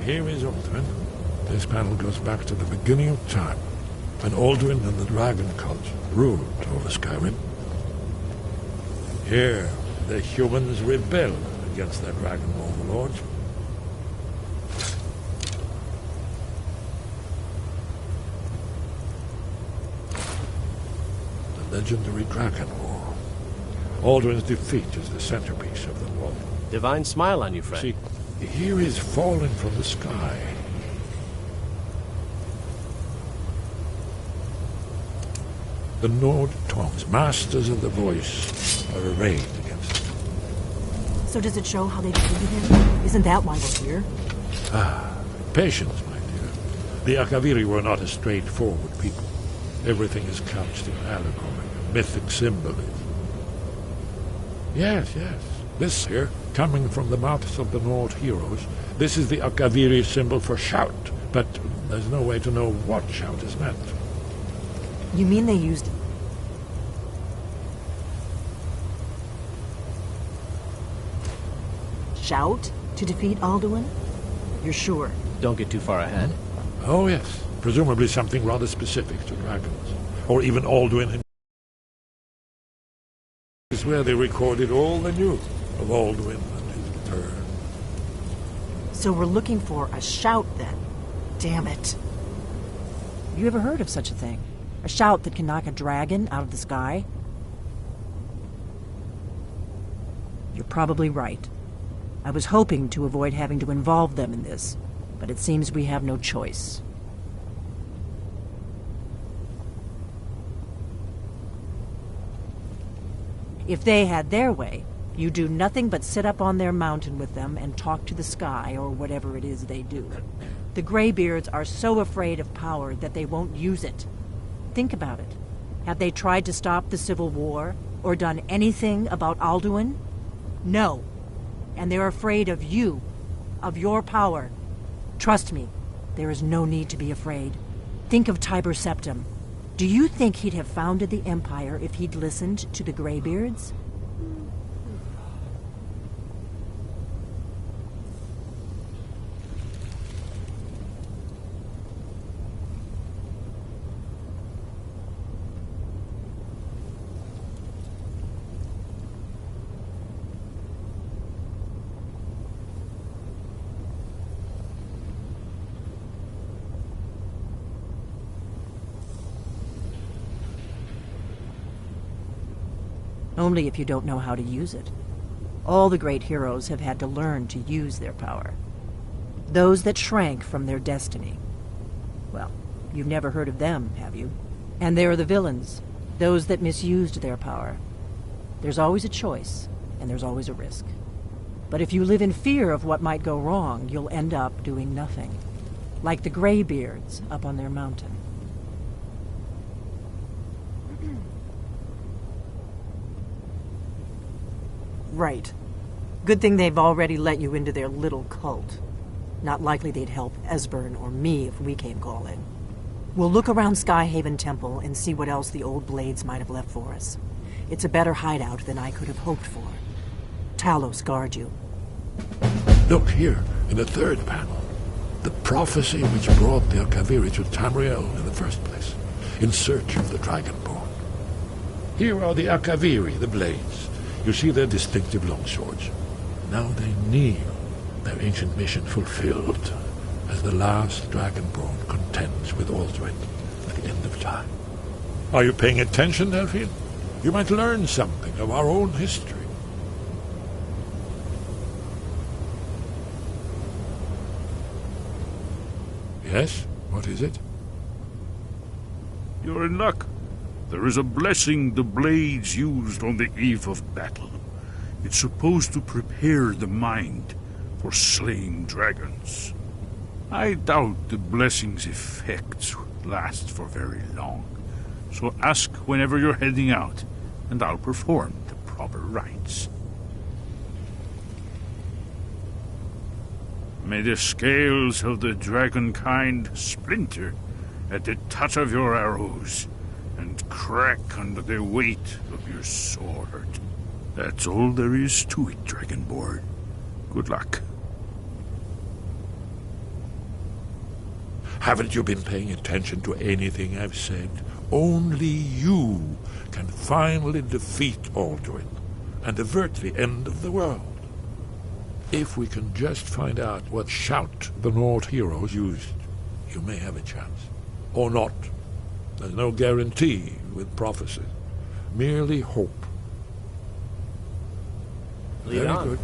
Here is Alduin. This panel goes back to the beginning of time, when Alduin and the Dragon Cult ruled over Skyrim. Here, the humans rebelled against their dragon overlords. The legendary Dragon War. Alduin's defeat is the centerpiece of the war. Divine smile on you, friend. See, here is fallen from the sky. The Nord tongues, masters of the voice, are arrayed against it. So does it show how they defeated him? Isn't that why we're here? Patience, my dear. The Akaviri were not a straightforward people. Everything is couched in allegory, mythic symbolism. Yes. This here, coming from the mouths of the Nord heroes, this is the Akaviri symbol for shout, but there's no way to know what shout is meant. You mean they used... shout to defeat Alduin? You're sure? Don't get too far ahead. Oh, yes. Presumably something rather specific to dragons. Or even Alduin himself. This is where they recorded all they knew of Alduin and his return. So we're looking for a shout, then. Damn it. Have you ever heard of such a thing? A shout that can knock a dragon out of the sky? You're probably right. I was hoping to avoid having to involve them in this, but it seems we have no choice. If they had their way, you do nothing but sit up on their mountain with them and talk to the sky or whatever it is they do. The Greybeards are so afraid of power that they won't use it. Think about it. Have they tried to stop the Civil War or done anything about Alduin? No. And they're afraid of you, of your power. Trust me, there is no need to be afraid. Think of Tiber Septim. Do you think he'd have founded the Empire if he'd listened to the Greybeards? Only if you don't know how to use it. All the great heroes have had to learn to use their power. Those that shrank from their destiny. Well, you've never heard of them, have you? And there are the villains, those that misused their power. There's always a choice, and there's always a risk. But if you live in fear of what might go wrong, you'll end up doing nothing. Like the Greybeards up on their mountain. Right. Good thing they've already let you into their little cult. Not likely they'd help Esbern or me if we came calling. We'll look around Skyhaven Temple and see what else the old blades might have left for us. It's a better hideout than I could have hoped for. Talos guard you. Look here, in the third panel. The prophecy which brought the Akaviri to Tamriel in the first place, in search of the Dragonborn. Here are the Akaviri, the blades. You see their distinctive longswords. Now they kneel, their ancient mission fulfilled, as the last Dragonborn contends with Alduin at the end of time. Are you paying attention, Delphine? You might learn something of our own history. Yes? What is it? You're in luck. There is a blessing the blades used on the eve of battle. It's supposed to prepare the mind for slaying dragons. I doubt the blessing's effects last for very long. So ask whenever you're heading out, and I'll perform the proper rites. May the scales of the dragonkind splinter at the touch of your arrows, and crack under the weight of your sword. That's all there is to it, Dragonborn. Good luck. Haven't you been paying attention to anything I've said? Only you can finally defeat Alduin and avert the end of the world. If we can just find out what shout the Nord heroes used, you may have a chance. Or not. There's no guarantee with prophecy. Merely hope. Lead Very on. good.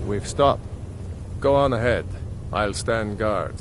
We've stopped. Go on ahead. I'll stand guard.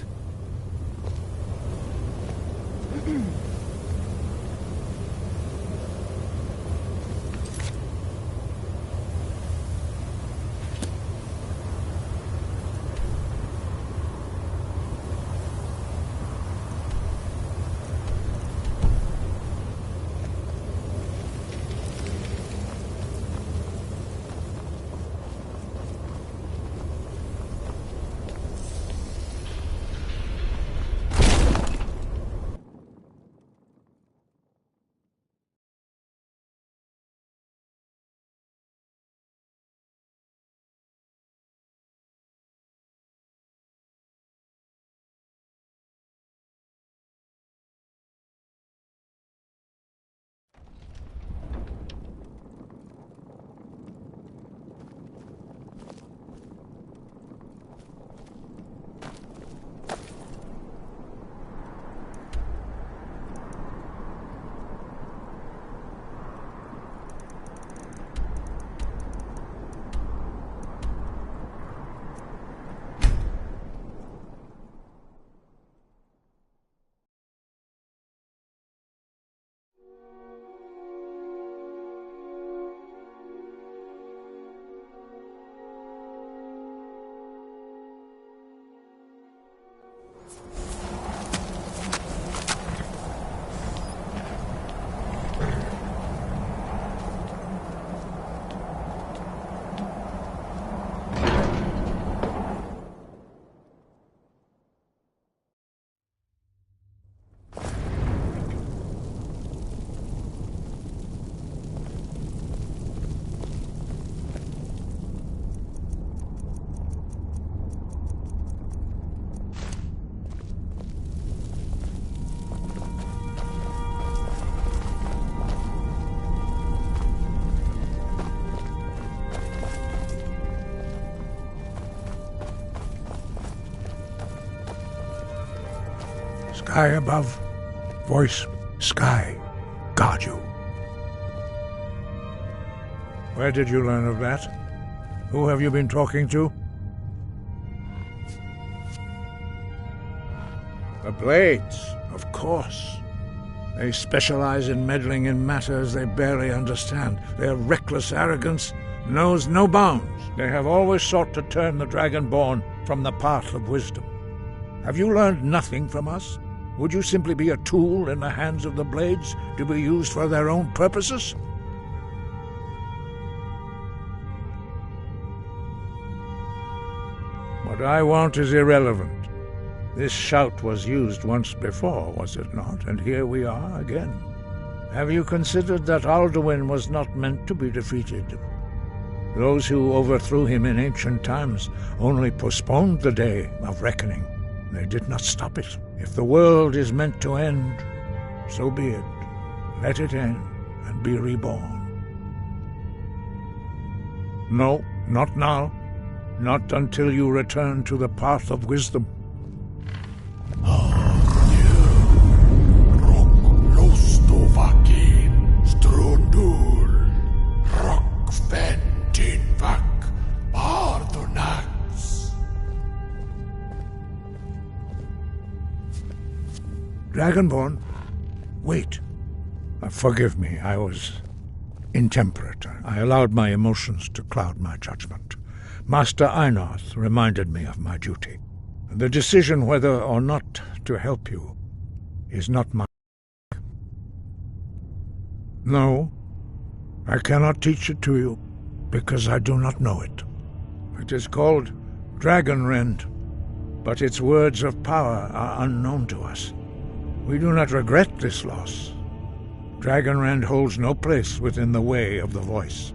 Sky above, voice, sky, guard you. Where did you learn of that? Who have you been talking to? The Blades, of course. They specialize in meddling in matters they barely understand. Their reckless arrogance knows no bounds. They have always sought to turn the Dragonborn from the path of wisdom. Have you learned nothing from us? Would you simply be a tool in the hands of the Blades to be used for their own purposes? What I want is irrelevant. This shout was used once before, was it not? And here we are again. Have you considered that Alduin was not meant to be defeated? Those who overthrew him in ancient times only postponed the day of reckoning. They did not stop it. If the world is meant to end, so be it. Let it end and be reborn. No, not now. Not until you return to the path of wisdom. Dragonborn, wait. Forgive me, I was intemperate. I allowed my emotions to cloud my judgment. Master Einarth reminded me of my duty. The decision whether or not to help you is not mine. No, I cannot teach it to you, because I do not know it. It is called Dragon Rend, but its words of power are unknown to us. We do not regret this loss. Dragon Rend holds no place within the way of the voice.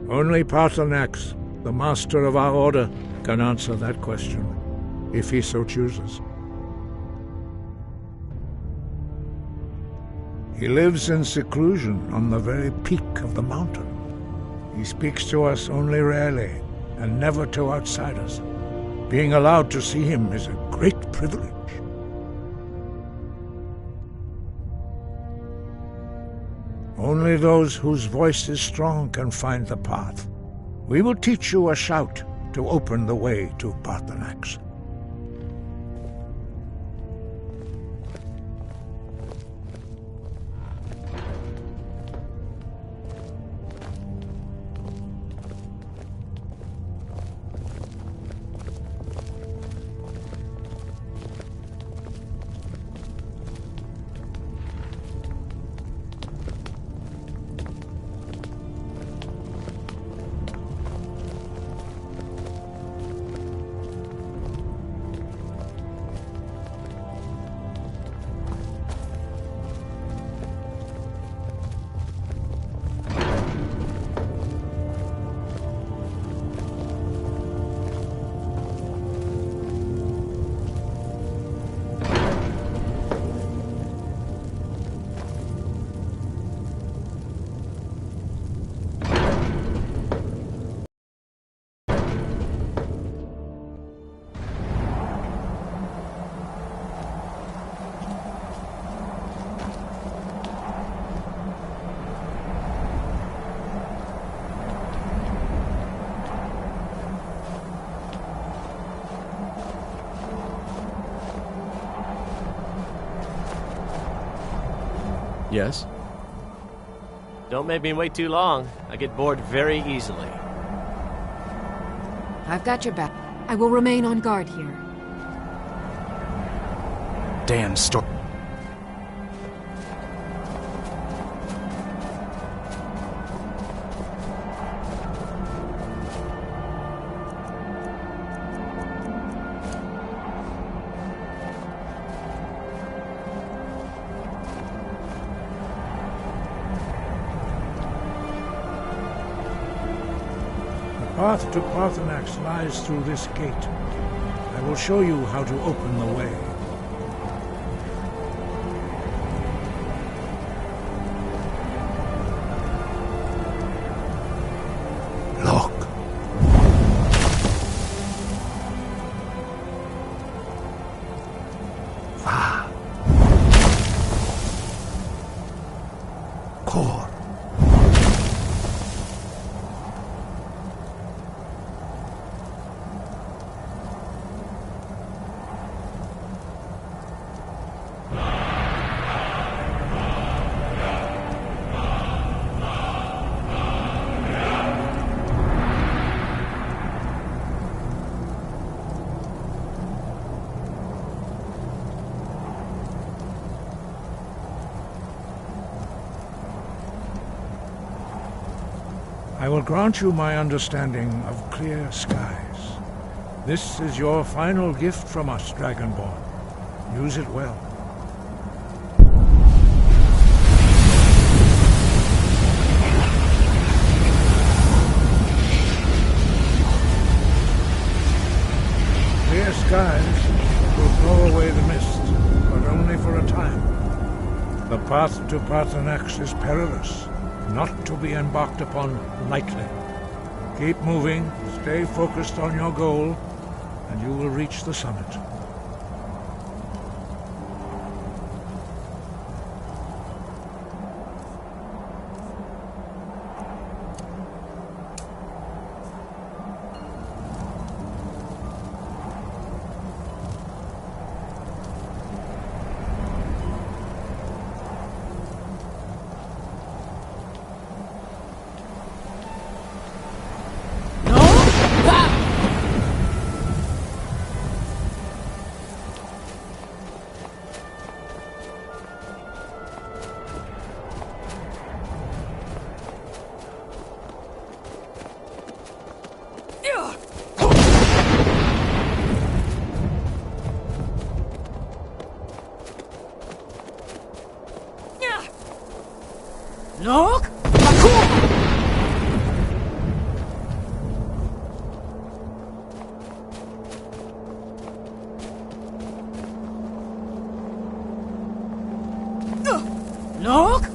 Only Paarthurnax, the master of our order, can answer that question, if he so chooses. He lives in seclusion on the very peak of the mountain. He speaks to us only rarely, and never to outsiders. Being allowed to see him is a great privilege. Only those whose voice is strong can find the path. We will teach you a shout to open the way to Paarthurnax. Yes? Don't make me wait too long. I get bored very easily. I've got your back. I will remain on guard here. Damn storm. The path to Paarthurnax lies through this gate. I will show you how to open the way. Look. Va. Kor. I will grant you my understanding of clear skies. This is your final gift from us, Dragonborn. Use it well. Clear skies will blow away the mist, but only for a time. The path to Paarthurnax is perilous, not to be embarked upon lightly. Keep moving, stay focused on your goal, and you will reach the summit. Look! Look!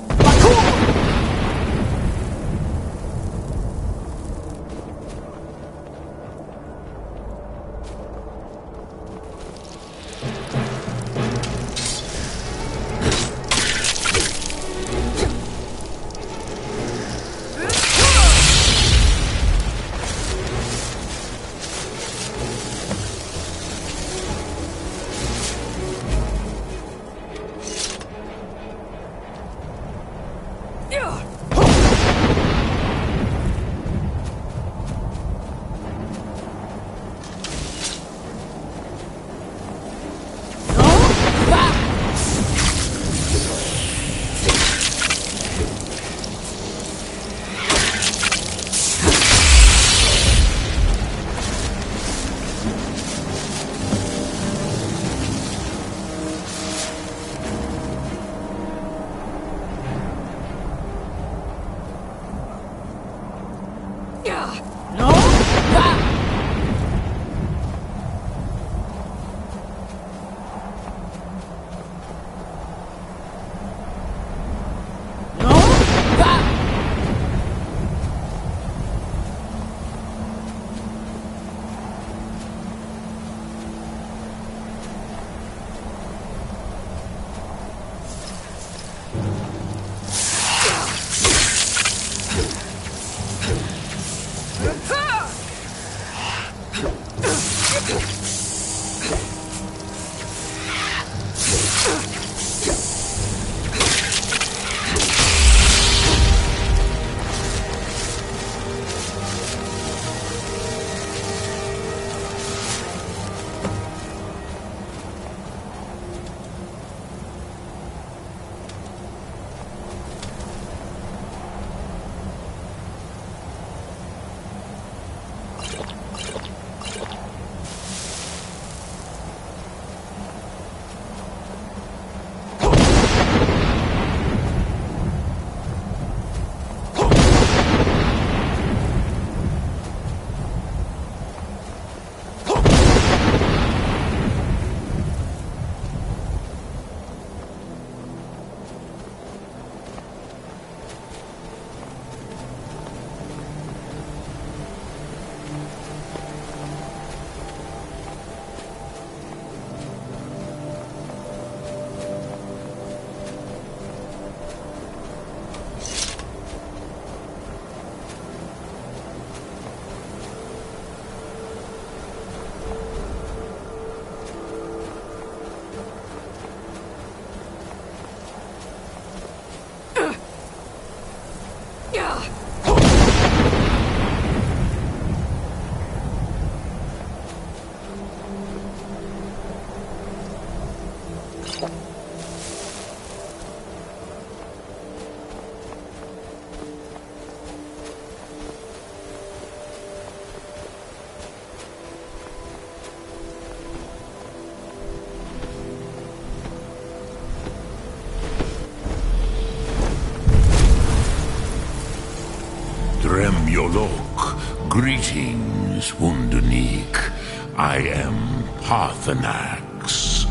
Yolok, greetings, Wunderneek. I am Parthenax.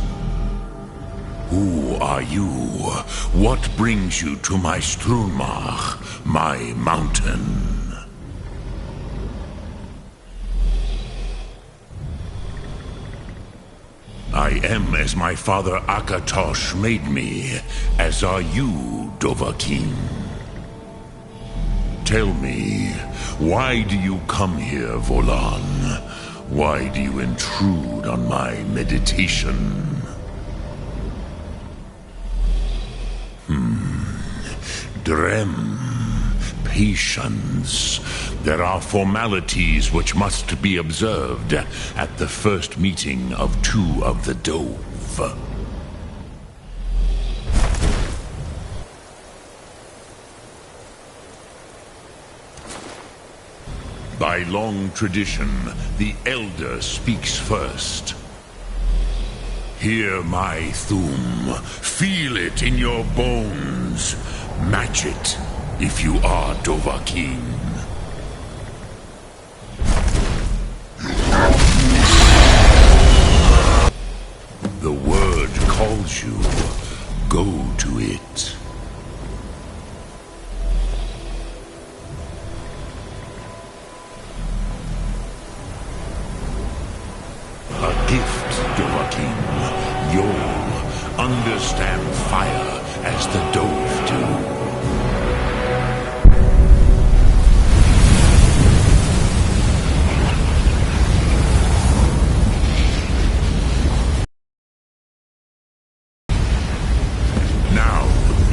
Who are you? What brings you to my Strunmach, my mountain? I am as my father Akatosh made me, as are you, Dovahkiin. Tell me, why do you come here, Volan? Why do you intrude on my meditation? Drem, patience. There are formalities which must be observed at the first meeting of two of the Dove. By long tradition, the Elder speaks first. Hear my Thum. Feel it in your bones. Match it if you are Dovahkiin. The word calls you. Go to it. A gift, Dovahkiin. You'll understand fire as the Dove do.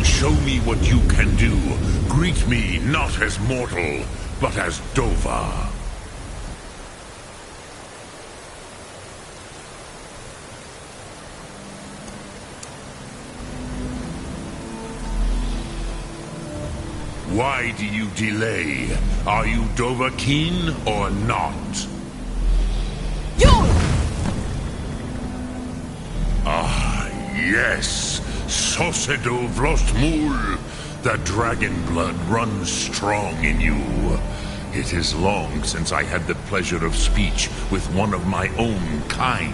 Show me what you can do. Greet me not as mortal, but as Dova. Why do you delay? Are you Dovahkiin or not? Ah, yes. Sosedo Vlostmul, the dragon blood runs strong in you. It is long since I had the pleasure of speech with one of my own kind.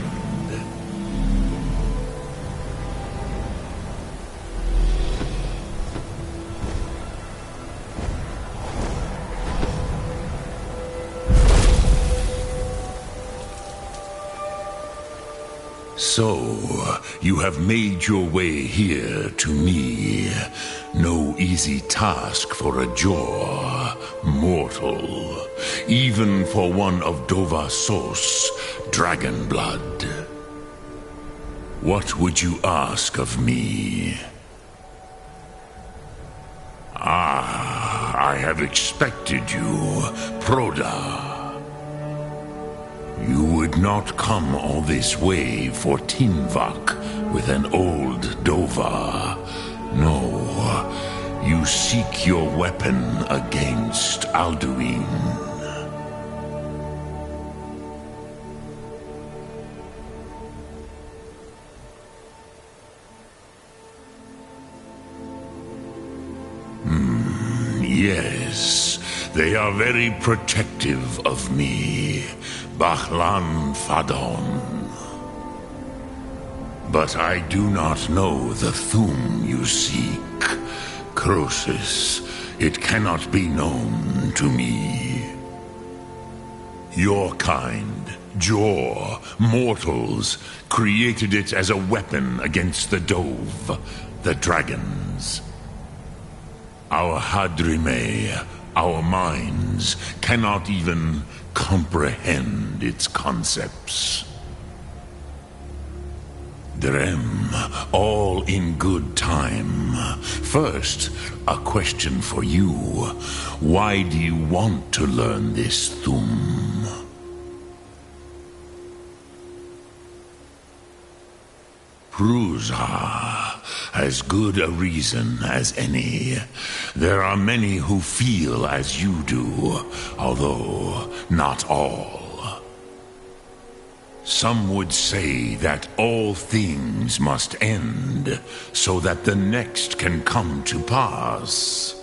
So, you have made your way here to me. No easy task for a jaw, mortal. Even for one of Dova Sos, dragon blood. What would you ask of me? Ah, I have expected you, Proda. You would not come all this way for Tinvak with an old Dova. No, you seek your weapon against Alduin. Yes, they are very protective of me. Bahlan Fadon. But I do not know the Thum you seek. Croesus, it cannot be known to me. Your kind, Jor, mortals, created it as a weapon against the Dove, the dragons. Our Hadrime, our minds, cannot even comprehend its concepts. Drem, all in good time. First, a question for you. Why do you want to learn this Thum? Prusa, as good a reason as any. There are many who feel as you do, although not all. Some would say that all things must end, so that the next can come to pass.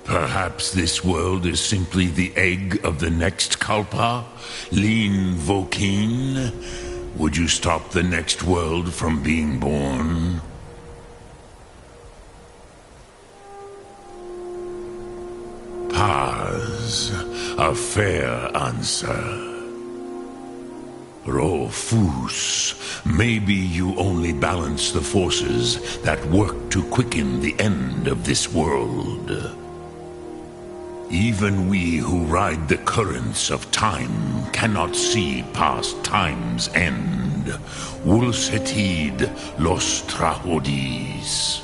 Perhaps this world is simply the egg of the next Kalpa, Lin Vokin. Would you stop the next world from being born? Paz, a fair answer. Rofus, maybe you only balance the forces that work to quicken the end of this world. Even we who ride the currents of time cannot see past time's end. Wulsetid los trahodis.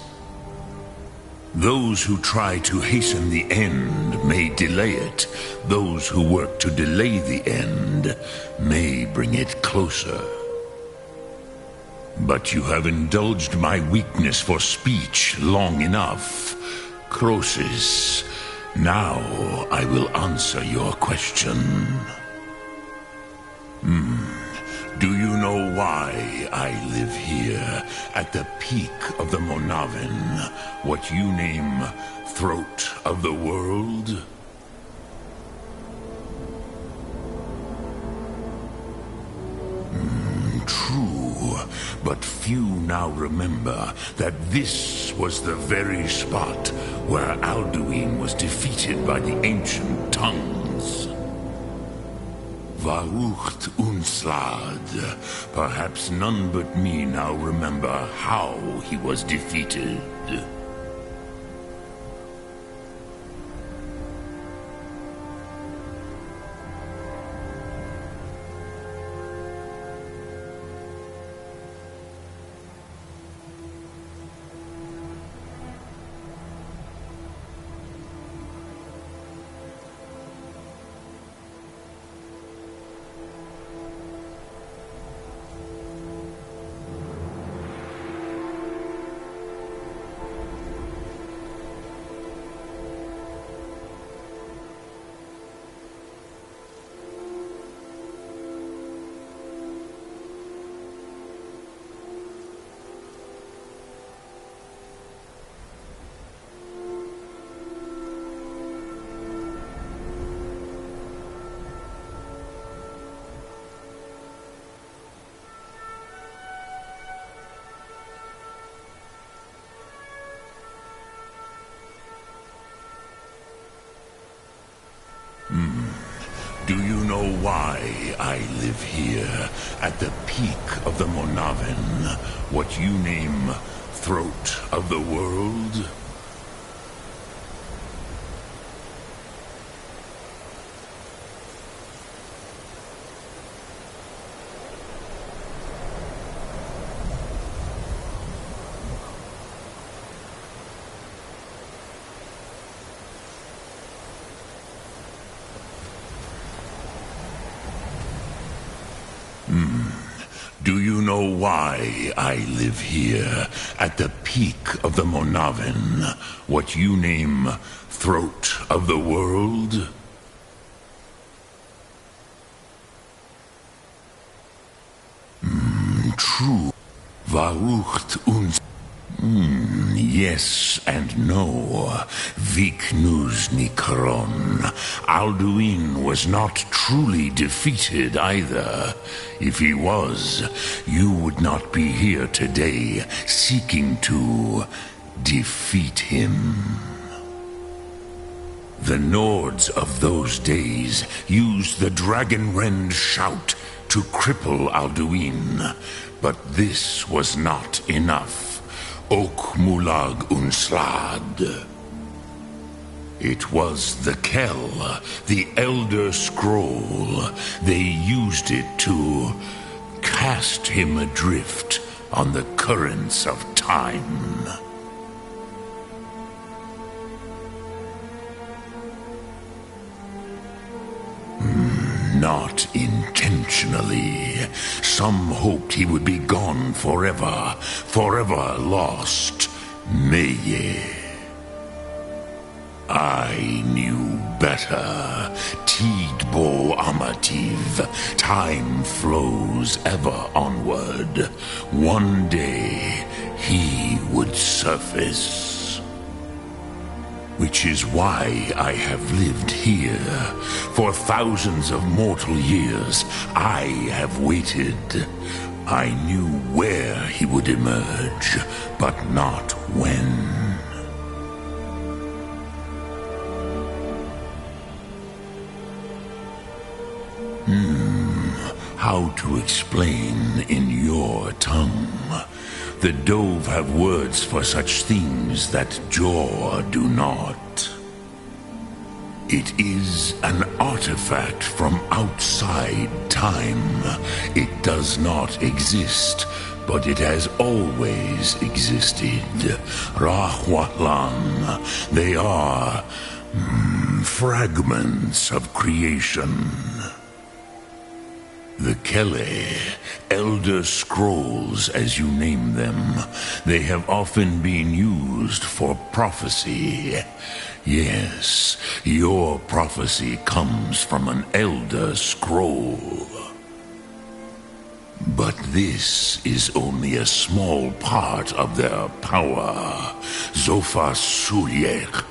Those who try to hasten the end may delay it. Those who work to delay the end may bring it closer. But you have indulged my weakness for speech long enough. Croesus, now I will answer your question. Do you know why I live here at the peak of the Monavin, what you name Throat of the World? True, but few now remember that this was the very spot where Alduin was defeated by the ancient tongues. Varucht Unslad. Perhaps none but me now remember how he was defeated. Do you know why I live here at the peak of the Monavin, what you name Throat of the World? Do you know why I live here at the peak of the Monavin, what you name Throat of the World? True. Varucht uns. Yes and no. Viknus Nikron. Alduin was not truly defeated either. If he was, you would not be here today seeking to defeat him. The Nords of those days used the Dragonrend shout to cripple Alduin, but this was not enough. Ok Mulag Unslad. It was the Kell, the Elder Scroll. They used it to cast him adrift on the currents of time. Not intentionally. Some hoped he would be gone forever, forever lost. Meye. I knew better. Tidbo Amativ. Time flows ever onward. One day, he would surface. Which is why I have lived here. For thousands of mortal years, I have waited. I knew where he would emerge, but not when. How to explain in your tongue? The Dove have words for such things that Jor do not. It is an artifact from outside time. It does not exist, but it has always existed. Rahwatlan, they are fragments of creation. The Kele, Elder Scrolls as you name them, they have often been used for prophecy. Yes, your prophecy comes from an Elder Scroll. But this is only a small part of their power. Zofa Sulier.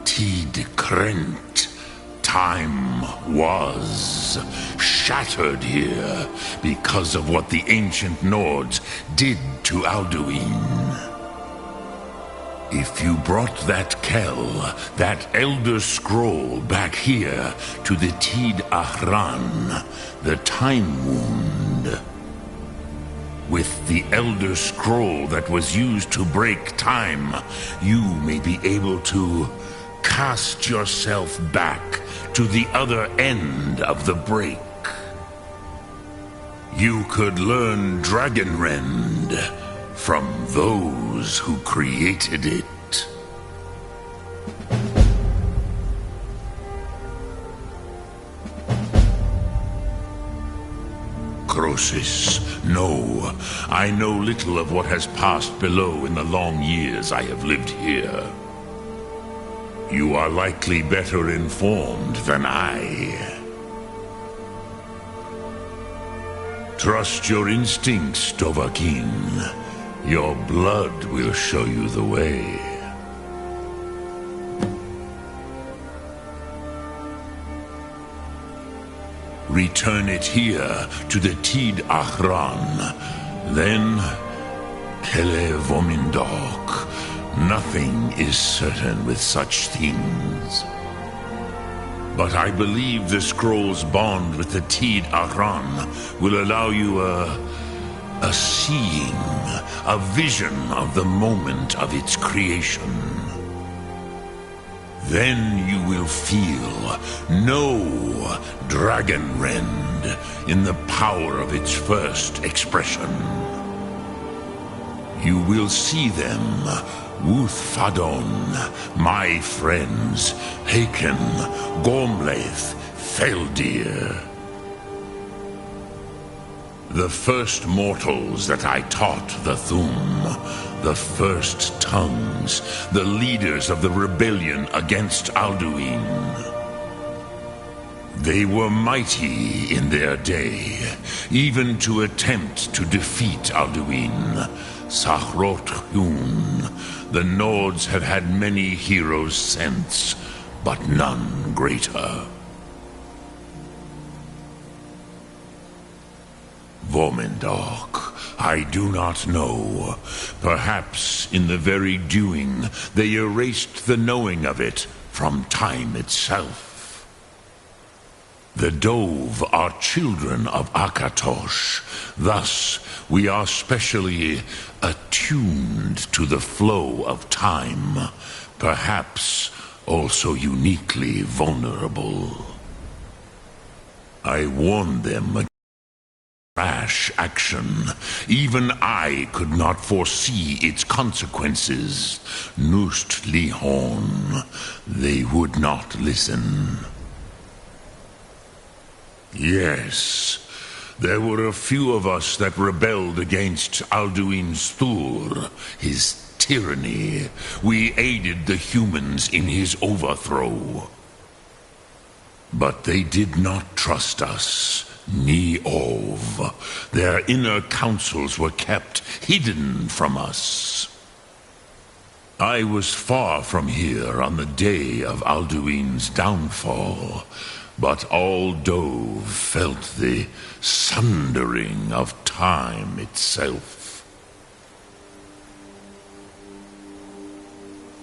Tid Krent. Time was shattered here because of what the ancient Nords did to Alduin. If you brought that Kell, that Elder Scroll, back here to the Tid Ahran, the Time Wound, with the Elder Scroll that was used to break time, you may be able to cast yourself back to the other end of the break. You could learn Dragonrend from those who created it. Croesus, no. I know little of what has passed below in the long years I have lived here. You are likely better informed than I. Trust your instincts, Dovahkiin. Your blood will show you the way. Return it here to the Tid Ahran. Then, Kele Vomindok. Nothing is certain with such things. But I believe the scroll's bond with the Tid Ahran will allow you a seeing, a vision of the moment of its creation. Then you will feel, know Dragonrend in the power of its first expression. You will see them, Wuthfadon, my friends, Haken, Gormlaith, Feldir. The first mortals that I taught the Thum, the first tongues, the leaders of the rebellion against Alduin. They were mighty in their day, even to attempt to defeat Alduin. Sahrot Hun, the Nords have had many heroes since, but none greater. Vomindok, I do not know. Perhaps in the very doing, they erased the knowing of it from time itself. The Dove are children of Akatosh. Thus, we are specially attuned to the flow of time, perhaps also uniquely vulnerable. I warned them against rash action. Even I could not foresee its consequences. Nust Lihon, they would not listen. Yes, there were a few of us that rebelled against Alduin's Thur, his tyranny. We aided the humans in his overthrow. But they did not trust us, ni Ov. Their inner counsels were kept hidden from us. I was far from here on the day of Alduin's downfall, but all Dove felt the sundering of time itself.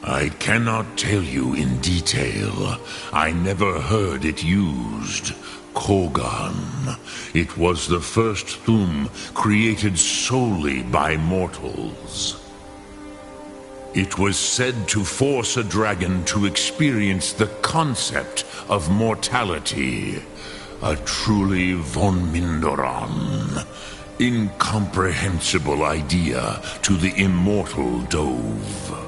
I cannot tell you in detail. I never heard it used. Kogan. It was the first Thum created solely by mortals. It was said to force a dragon to experience the concept of mortality. A truly von Mindoran, incomprehensible idea to the immortal Dove.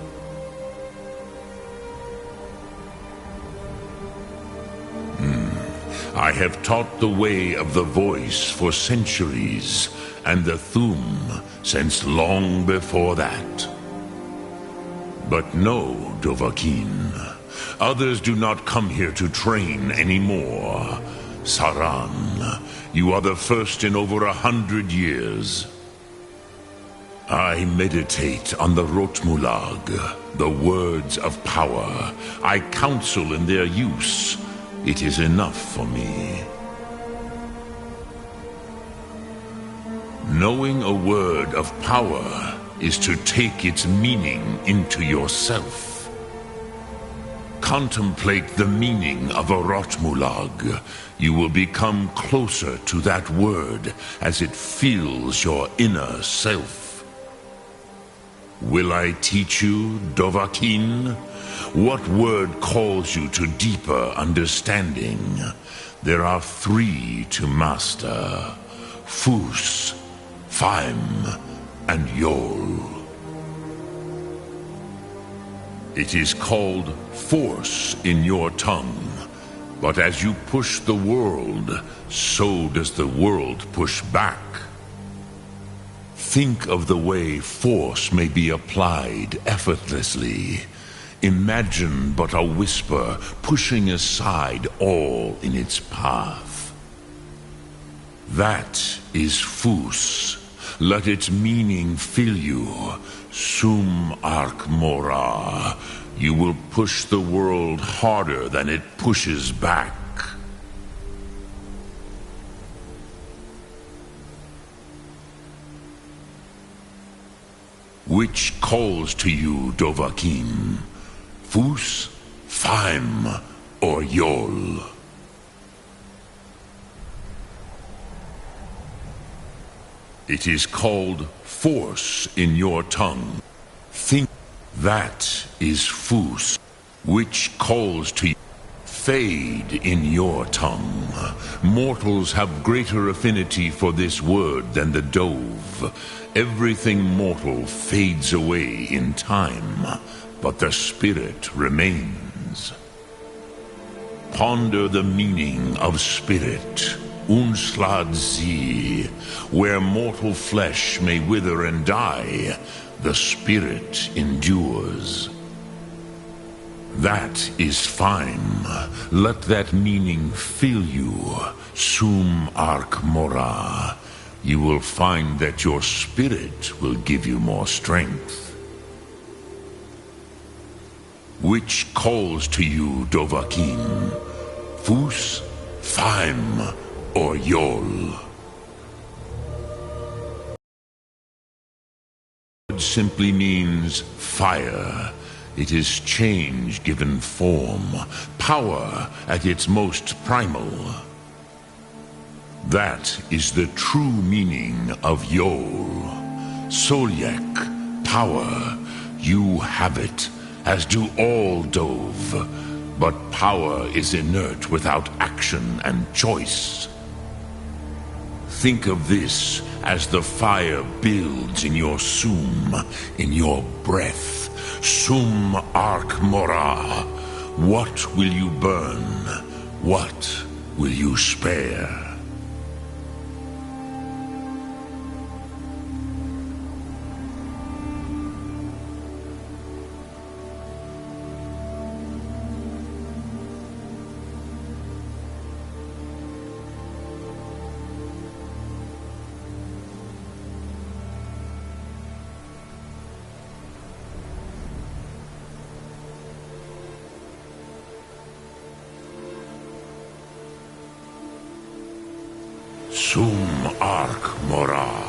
I have taught the way of the voice for centuries, and the Thum since long before that. But no, Dovahkiin, Others do not come here to train anymore. Saran, you are the first in over 100 years. I meditate on the Rotmulag, the words of power. I counsel in their use. It is enough for me. Knowing a word of power is to take its meaning into yourself. Contemplate the meaning of a Rotmulag. You will become closer to that word as it fills your inner self. Will I teach you, Dovahkiin? What word calls you to deeper understanding? There are 3 to master: Fus, Faim, and Yol. It is called force in your tongue, but as you push the world, so does the world push back. Think of the way force may be applied effortlessly. Imagine but a whisper pushing aside all in its path. That is Fus. Let its meaning fill you. Sum Ark Mora. You will push the world harder than it pushes back. Which calls to you, Dovahkiin? Fus, Faim, or Yol? It is called force in your tongue. Think that is Fus, which calls to you. Fade in your tongue. Mortals have greater affinity for this word than the dove. Everything mortal fades away in time, but the spirit remains. Ponder the meaning of spirit. Unslad Zi, where mortal flesh may wither and die, the spirit endures. That is fine. Let that meaning fill you. Sum Ark Mora. You will find that your spirit will give you more strength. Which calls to you, Dovahkiin? Fus, Faim, or Yol? Simply means fire. It is change given form, power at its most primal. That is the true meaning of Yol. Solyek, power. You have it, as do all Dove. But power is inert without action and choice. Think of this as the fire builds in your sum, in your breath. Sum Ark Mora. What will you burn? What will you spare? Sum Ark Mora.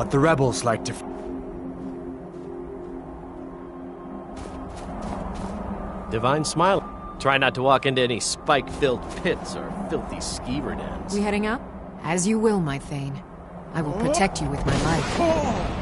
what the rebels like to... Divine Smile. Try not to walk into any spike-filled pits or filthy skeever dens. We heading out? As you will, my Thane. I will protect you with my life.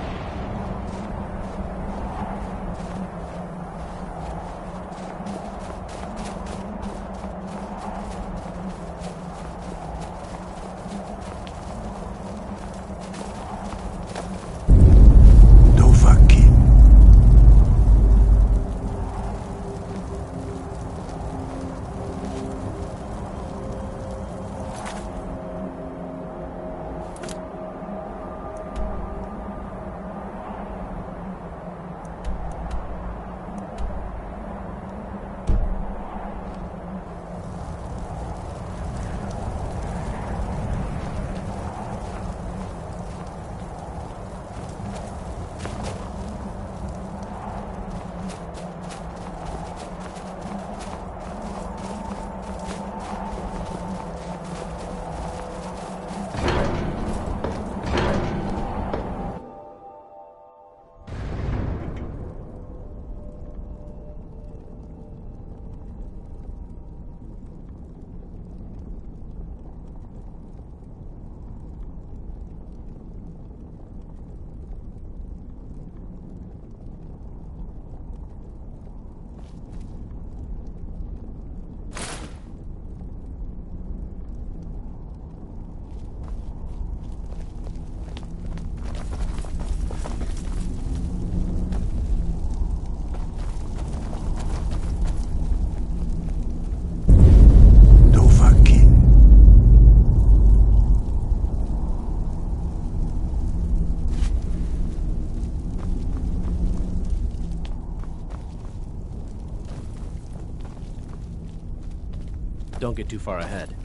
Don't get too far ahead.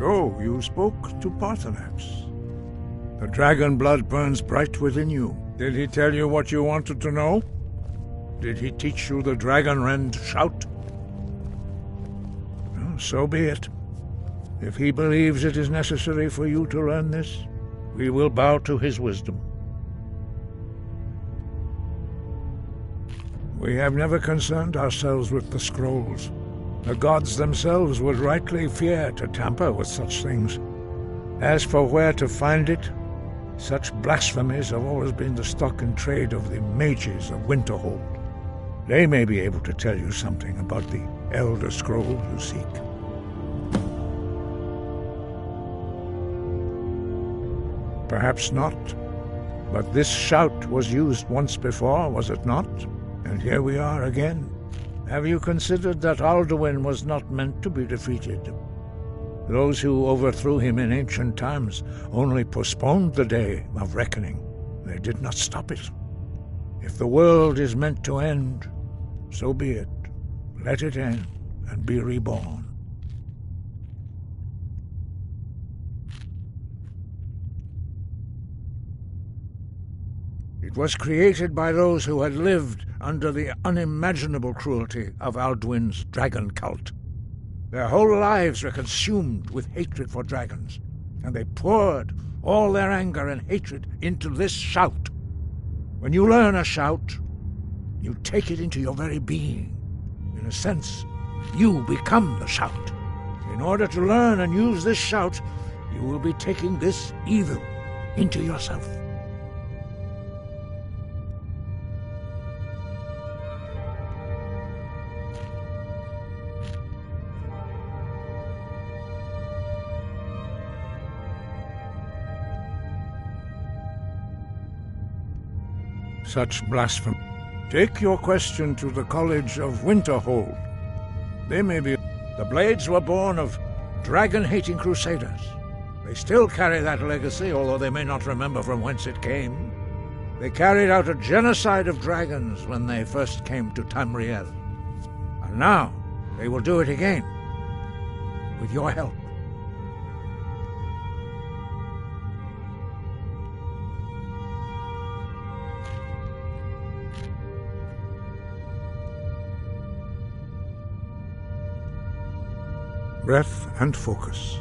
So, you spoke to Parthenax. The dragon blood burns bright within you. Did he tell you what you wanted to know? Did he teach you the dragon rend shout? Well, so be it. If he believes it is necessary for you to learn this, we will bow to his wisdom. We have never concerned ourselves with the scrolls. The gods themselves would rightly fear to tamper with such things. As for where to find it, such blasphemies have always been the stock and trade of the mages of Winterhold. They may be able to tell you something about the Elder Scroll you seek. Perhaps not, but this shout was used once before, was it not? And here we are again. Have you considered that Alduin was not meant to be defeated? Those who overthrew him in ancient times only postponed the day of reckoning. They did not stop it. If the world is meant to end, so be it. Let it end, and be reborn. It was created by those who had lived under the unimaginable cruelty of Alduin's dragon cult. Their whole lives were consumed with hatred for dragons, and they poured all their anger and hatred into this shout. When you learn a shout, you take it into your very being. In a sense, you become the shout. In order to learn and use this shout, you will be taking this evil into yourself. Such blasphemy. Take your question to the College of Winterhold. They may be... The Blades were born of dragon-hating crusaders. They still carry that legacy, although they may not remember from whence it came. They carried out a genocide of dragons when they first came to Tamriel. And now they will do it again, with your help. Breath and focus.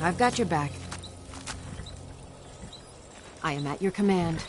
I've got your back. I am at your command.